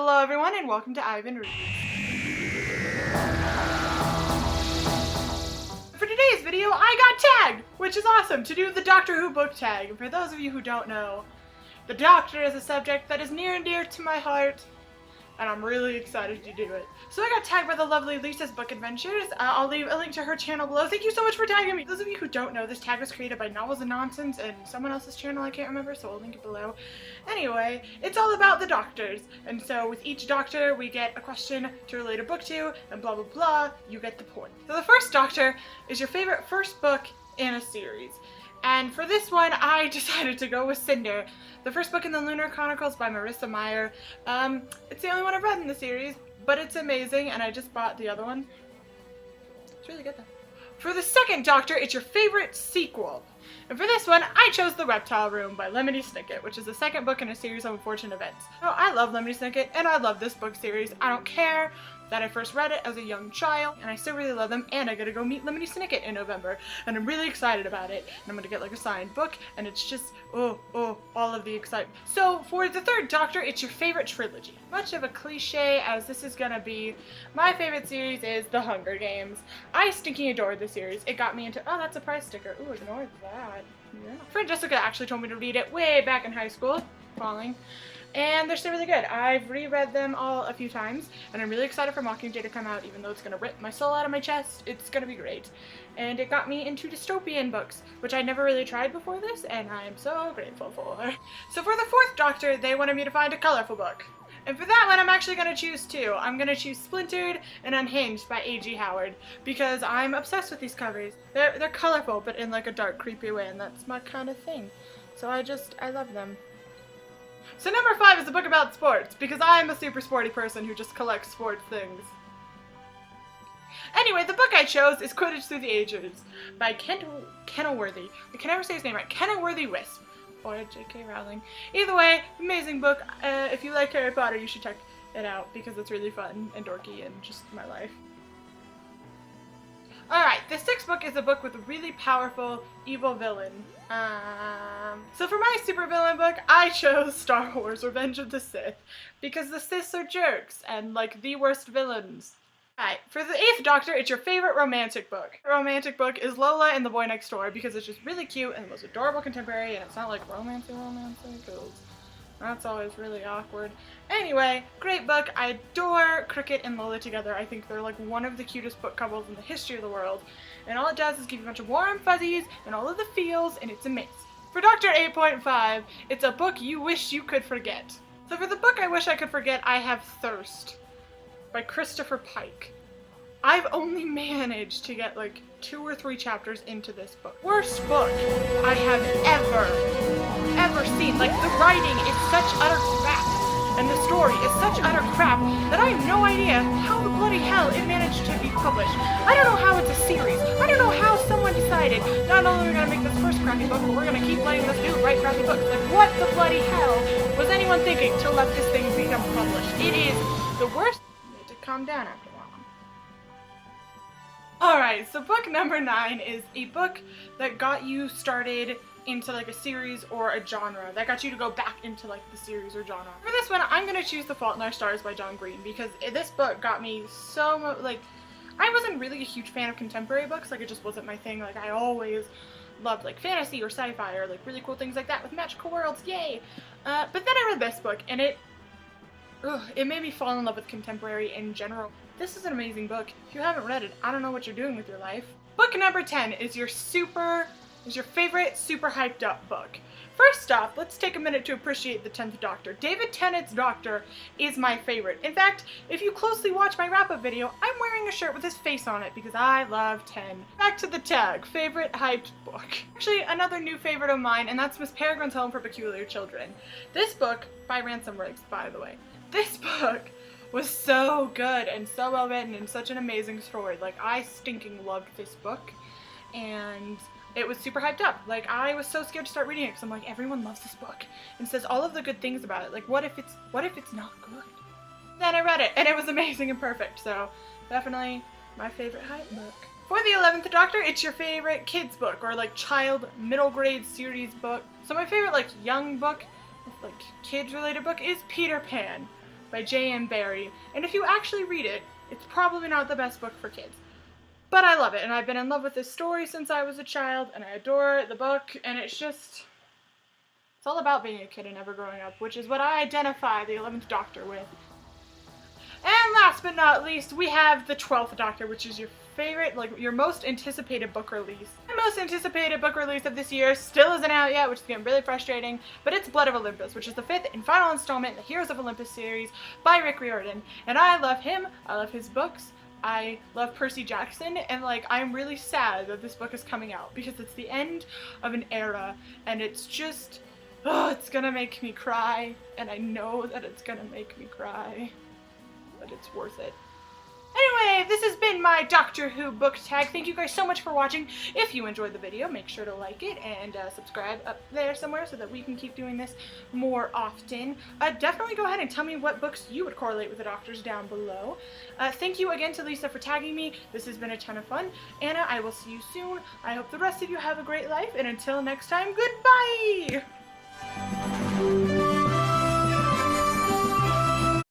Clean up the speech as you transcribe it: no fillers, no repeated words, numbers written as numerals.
Hello everyone and welcome to Ivan Reads. For today's video, I got tagged, which is awesome, to do the Doctor Who book tag. And for those of you who don't know, the Doctor is a subject that is near and dear to my heart, and I'm really excited to do it. So I got tagged by the lovely Lisa's Book Adventures. I'll leave a link to her channel below. Thank you so much for tagging me. Those of you who don't know, this tag was created by Novels and Nonsense and someone else's channel, I can't remember, so I'll link it below. Anyway, it's all about the doctors. And so with each doctor, we get a question to relate a book to, and blah, blah, blah, you get the point. So the first doctor is your favorite first book in a series. And for this one, I decided to go with Cinder, the first book in the Lunar Chronicles by Marissa Meyer. It's the only one I've read in the series, but it's amazing, and I just bought the other one. It's really good though. For the second Doctor, it's your favorite sequel. And for this one, I chose The Reptile Room by Lemony Snicket, which is the second book in a series of unfortunate events. So I love Lemony Snicket, and I love this book series. I don't care that I first read it as a young child, and I still really love them, and I gotta go meet Lemony Snicket in November, and I'm really excited about it, and I'm gonna get like a signed book, and it's just, all of the excitement. So for the third Doctor, it's your favorite trilogy. Much of a cliche as this is gonna be, my favorite series is The Hunger Games. I stinking adored this series. It got me into, oh, that's a prize sticker. Ooh, ignore that. Yeah. Friend Jessica actually told me to read it way back in high school, falling. And they're still really good. I've reread them all a few times, and I'm really excited for Mockingjay to come out, even though it's going to rip my soul out of my chest. It's going to be great. And it got me into dystopian books, which I never really tried before this, and I'm so grateful for. So for the fourth Doctor, they wanted me to find a colorful book. And for that one, I'm actually going to choose two. I'm going to choose Splintered and Unhinged by A.G. Howard, because I'm obsessed with these covers. They're colorful, but in like a dark, creepy way, and that's my kind of thing. So I love them. So number 5 is a book about sports, because I'm a super sporty person who just collects sports things. Anyway, the book I chose is Quidditch Through the Ages by Kenilworthy. I can never say his name right. Kenilworthy Wisp. Or J.K. Rowling. Either way, amazing book. If you like Harry Potter, you should check it out, because it's really fun and dorky and just my life. Alright, the sixth book is a book with a really powerful evil villain. So for my supervillain book, I chose Star Wars Revenge of the Sith, because the Siths are jerks and like the worst villains. Alright, for the eighth Doctor, it's your favorite romantic book. The romantic book is Lola and the Boy Next Door, because it's just really cute and the most adorable contemporary, and it's not like romancy, because that's always really awkward. Anyway, great book. I adore Cricket and Lola together. I think they're like one of the cutest book couples in the history of the world. And all it does is give you a bunch of warm fuzzies and all of the feels, and it's amazing. For Doctor 8.5, it's a book you wish you could forget. So for the book I wish I could forget, I have Thirst by Christopher Pike. I've only managed to get like 2 or 3 chapters into this book. Worst book I have ever seen. Like, the writing is such utter crap, and the story is such utter crap that I have no idea how the bloody hell it managed to be published. I don't know how it's a series. I don't know how someone decided, not only are we gonna make this first crappy book, but we're gonna keep letting this dude write crappy books. Like, what the bloody hell was anyone thinking to let this thing become published? It is the worst. You need to calm down after that one. Alright, so book number 9 is a book that got you started into like a series or a genre, that got you to go back into like the series or genre. For this one, I'm gonna choose The Fault in Our Stars by John Green, because this book got me so much, like, I wasn't really a huge fan of contemporary books, like it just wasn't my thing. Like, I always loved like fantasy or sci-fi or like really cool things like that with magical worlds, yay! But then I read this book, and it made me fall in love with contemporary in general. This is an amazing book. If you haven't read it, I don't know what you're doing with your life. Book number 10 is your favorite super hyped up book. First off, let's take a minute to appreciate the 10th Doctor. David Tennant's Doctor is my favorite. In fact, if you closely watch my wrap-up video, I'm wearing a shirt with his face on it because I love 10. Back to the tag, favorite hyped book. Actually, another new favorite of mine, and that's Miss Peregrine's Home for Peculiar Children. This book, by Ransom Riggs, by the way. This book was so good and so well written and such an amazing story. Like, I stinking loved this book, and it was super hyped up. Like, I was so scared to start reading it because I'm like, everyone loves this book and says all of the good things about it. Like, what if it's not good? Then I read it, and it was amazing and perfect. So definitely my favorite hype book. For the 11th Doctor, it's your favorite kids book or like child middle grade series book. So my favorite like young book, like kids related book is Peter Pan by J.M. Barrie. And if you actually read it, it's probably not the best book for kids. But I love it, and I've been in love with this story since I was a child, and I adore the book, and it's all about being a kid and never growing up, which is what I identify the 11th Doctor with. And last but not least, we have the 12th Doctor, which is your favorite, like, your most anticipated book release. My most anticipated book release of this year still isn't out yet, which is getting really frustrating, but it's Blood of Olympus, which is the 5th and final installment in the Heroes of Olympus series by Rick Riordan. And I love him, I love his books, I love Percy Jackson, and like, I'm really sad that this book is coming out, because it's the end of an era, and it's just, oh, it's gonna make me cry, and I know that it's gonna make me cry, but it's worth it. Anyway, this has been my Doctor Who book tag. Thank you guys so much for watching. If you enjoyed the video, make sure to like it and subscribe up there somewhere so that we can keep doing this more often. Definitely go ahead and tell me what books you would correlate with the Doctors down below. Thank you again to Lisa for tagging me. This has been a ton of fun. Anna, I will see you soon. I hope the rest of you have a great life, and until next time, goodbye!